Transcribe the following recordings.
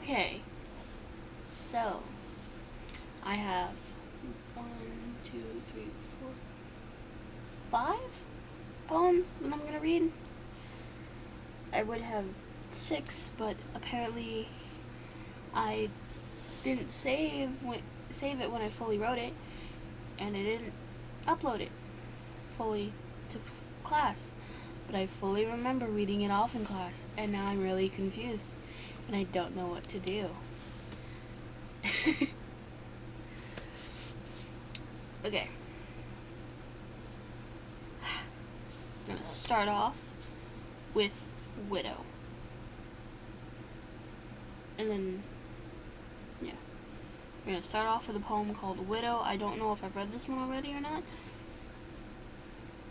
Okay, so I have 1, 2, 3, 4, 5 poems that I'm gonna read. I would have 6, but apparently I didn't save it when I fully wrote it, and I didn't upload it fully to class. But I fully remember reading it off in class, and now I'm really confused, and I don't know what to do. Okay. I'm going to start off with Widow. And then, yeah. We're going to start off with a poem called Widow. I don't know if I've read this one already or not,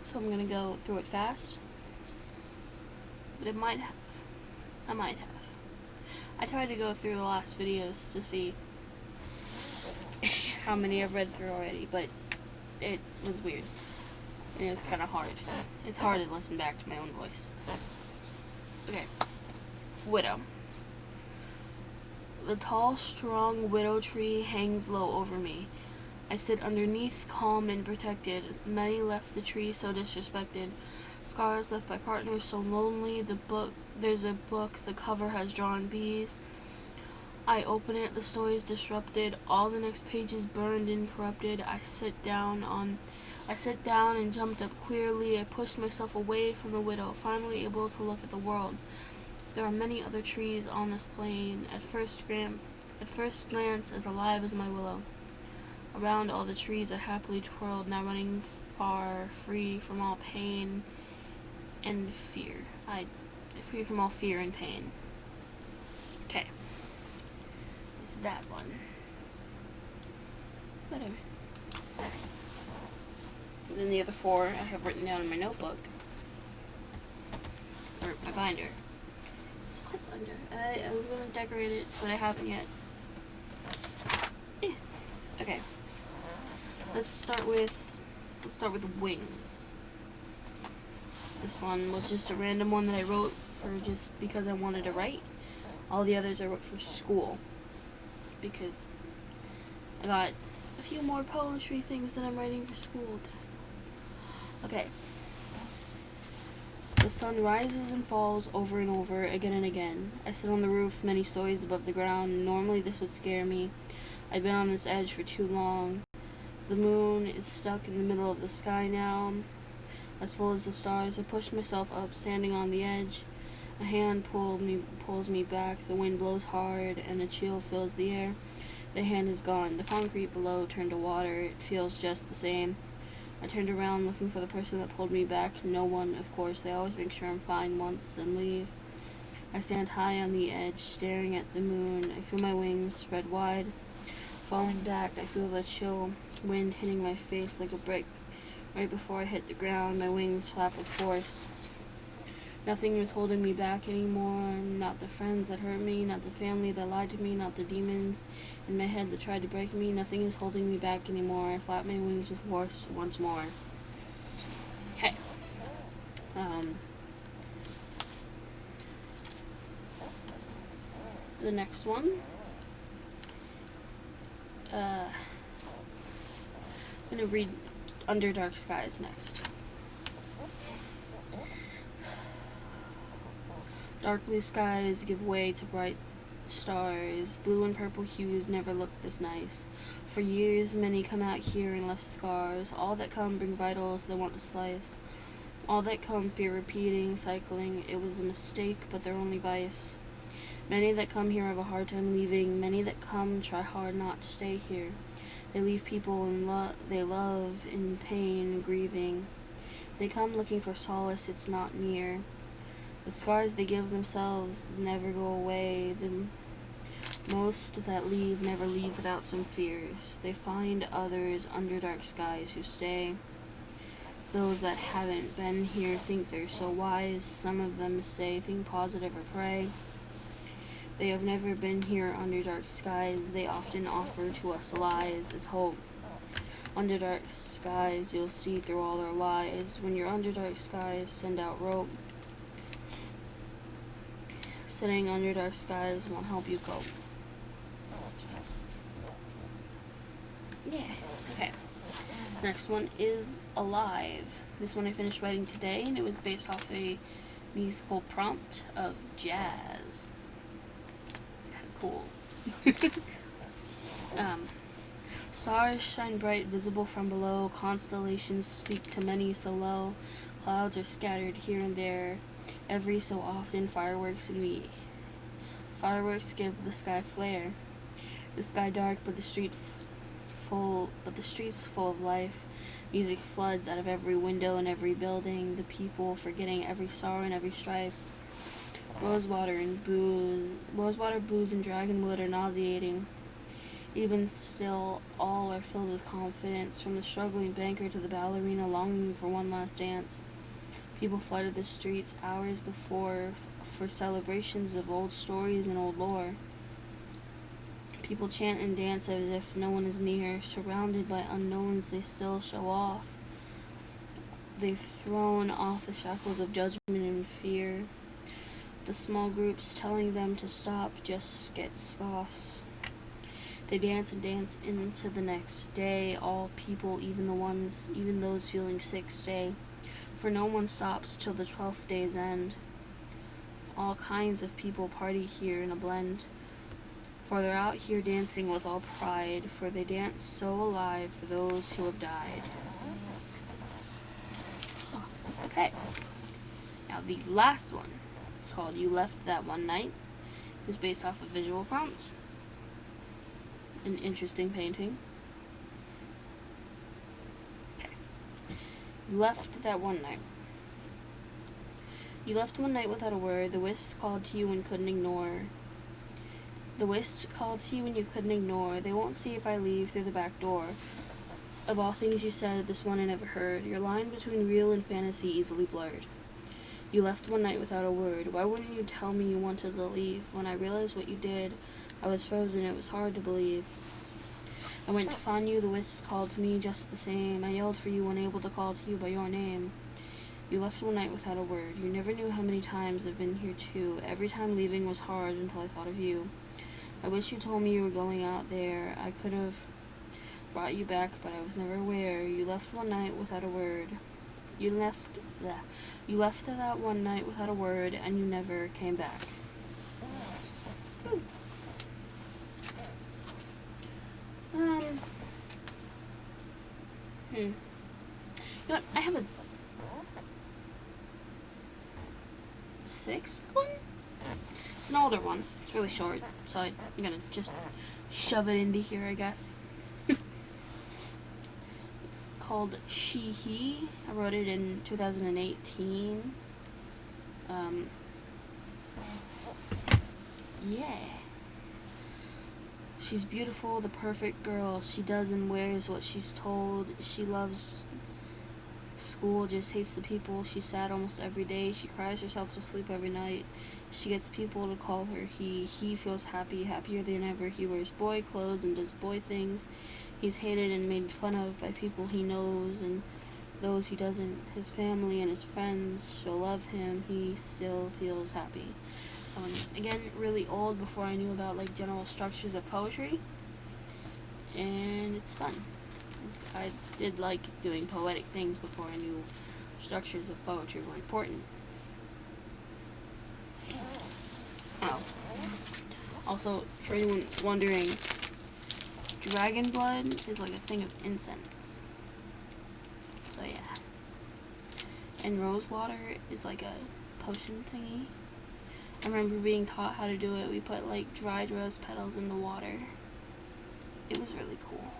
so I'm going to go through it fast. But it might have. I might have. I tried to go through the last videos to see how many I've read through already, but it was weird. And it was kind of hard. It's hard to listen back to my own voice. Okay. Widow. The tall, strong widow tree hangs low over me. I sit underneath, calm and protected. Many left the tree so disrespected. Scars left by partners so lonely. There's a book, the cover has drawn bees. I open it, the story's disrupted. All the next pages burned and corrupted. I sit down and jumped up queerly. I pushed myself away from the widow, finally able to look at the world. There are many other trees on this plain, at first glance as alive as my willow. Around all the trees I happily twirled, now running far, free from all pain and fear. Free from all fear and pain. Okay. It's that one. Whatever. And then the other 4 I have written down in my notebook. Or my binder. It's a cool binder. I was going to decorate it, but I haven't yet. Okay. Let's start with Wings. This one was just a random one that I wrote for just because I wanted to write. All the others I wrote for school, because I got a few more poetry things that I'm writing for school. Okay. The sun rises and falls over and over, again and again. I sit on the roof, many stories above the ground. Normally this would scare me. I've been on this edge for too long. The moon is stuck in the middle of the sky now, as full as the stars. I push myself up, standing on the edge. A hand pulls me back. The wind blows hard, and a chill fills the air. The hand is gone. The concrete below turned to water. It feels just the same. I turned around, looking for the person that pulled me back. No one, of course. They always make sure I'm fine once, then leave. I stand high on the edge, staring at the moon. I feel my wings spread wide. Falling back, I feel the chill wind hitting my face like a brick. Right before I hit the ground, my wings flap with force. Nothing is holding me back anymore. Not the friends that hurt me, not the family that lied to me, not the demons in my head that tried to break me. Nothing is holding me back anymore. I flap my wings with force once more. Okay. The next one. I'm gonna read Under Dark Skies next. Dark blue skies give way to bright stars. Blue and purple hues never looked this nice. For years, many come out here and left scars. All that come bring vitals they want to slice. All that come fear repeating, cycling. It was a mistake, but they're only vice. Many that come here have a hard time leaving. Many that come try hard not to stay here. They leave people they love in pain, grieving. They come looking for solace, it's not near. The scars they give themselves never go away. The most that leave never leave without some fears. They find others under dark skies who stay. Those that haven't been here think they're so wise. Some of them say, think positive or pray. They have never been here under dark skies. They often offer to us lies as hope. Under dark skies, you'll see through all their lies. When you're under dark skies, send out rope. Sitting under dark skies won't help you cope. Yeah. Okay. Next one is Alive. This one I finished writing today, and it was based off a musical prompt of jazz. Cool. Stars shine bright, visible from below. Constellations speak to many so low. Clouds are scattered here and there. Every so often, fireworks give the sky flare. The sky dark, but the streets full of life. Music floods out of every window and every building. The people forgetting every sorrow and every strife. Rosewater, booze, and dragonwood are nauseating. Even still, all are filled with confidence, from the struggling banker to the ballerina longing for one last dance. People flooded the streets hours before for celebrations of old stories and old lore. People chant and dance as if no one is near. Surrounded by unknowns, they still show off. They've thrown off the shackles of judgment and fear. The small groups telling them to stop just get scoffs. They dance and dance into the next day. All people, even those feeling sick, stay. For no one stops till the 12th day's end. All kinds of people party here in a blend. For they're out here dancing with all pride, for they dance so alive for those who have died. Okay. Now the last one. It's called You Left That One Night. It was based off a visual prompt. An interesting painting. Okay. You left that one night. You left one night without a word. The wisps called to you and couldn't ignore. The wisps called to you and you couldn't ignore. They won't see if I leave through the back door. Of all things you said, this one I never heard. Your line between real and fantasy easily blurred. You left one night without a word. Why wouldn't you tell me you wanted to leave? When I realized what you did, I was frozen. It was hard to believe. I went to find you. The wisps called to me just the same. I yelled for you, unable to call to you by your name. You left one night without a word. You never knew how many times I've been here too. Every time leaving was hard until I thought of you. I wish you told me you were going out there. I could have brought you back, but I was never aware. You left one night without a word. You left that one night without a word, and you never came back. Ooh. You know what? I have a sixth one? It's an older one. It's really short, so I'm gonna just shove it into here, I guess. It's called She, He. I wrote it in 2018. Yeah. She's beautiful, the perfect girl. She does and wears what she's told. She loves school, just hates the people. She's sad almost every day. She cries herself to sleep every night. She gets people to call her he. He feels happy, happier than ever. He wears boy clothes and does boy things. He's hated and made fun of by people he knows and those he doesn't. His family and his friends still love him. He still feels happy. That one's, again, really old, before I knew about, like, general structures of poetry. And it's fun. I did like doing poetic things before I knew structures of poetry were important. Oh. Also, for anyone wondering, dragon blood is like a thing of incense. So yeah. And rose water is like a potion thingy. I remember being taught how to do it. We put like dried rose petals in the water. It was really cool.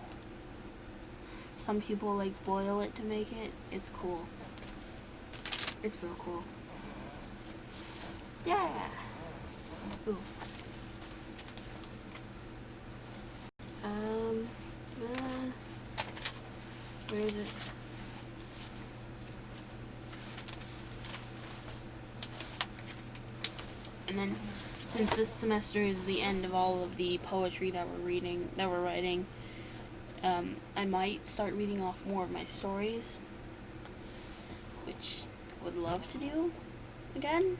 Some people like boil it to make it. It's cool. It's real cool. Yeah. Ooh. Where is it? And then, since this semester is the end of all of the poetry that we're writing, I might start reading off more of my stories, which I would love to do again.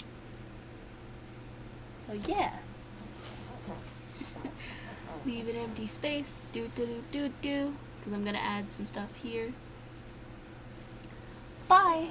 So yeah. Leave an empty space. Do do do do do. because I'm going to add some stuff here. Bye!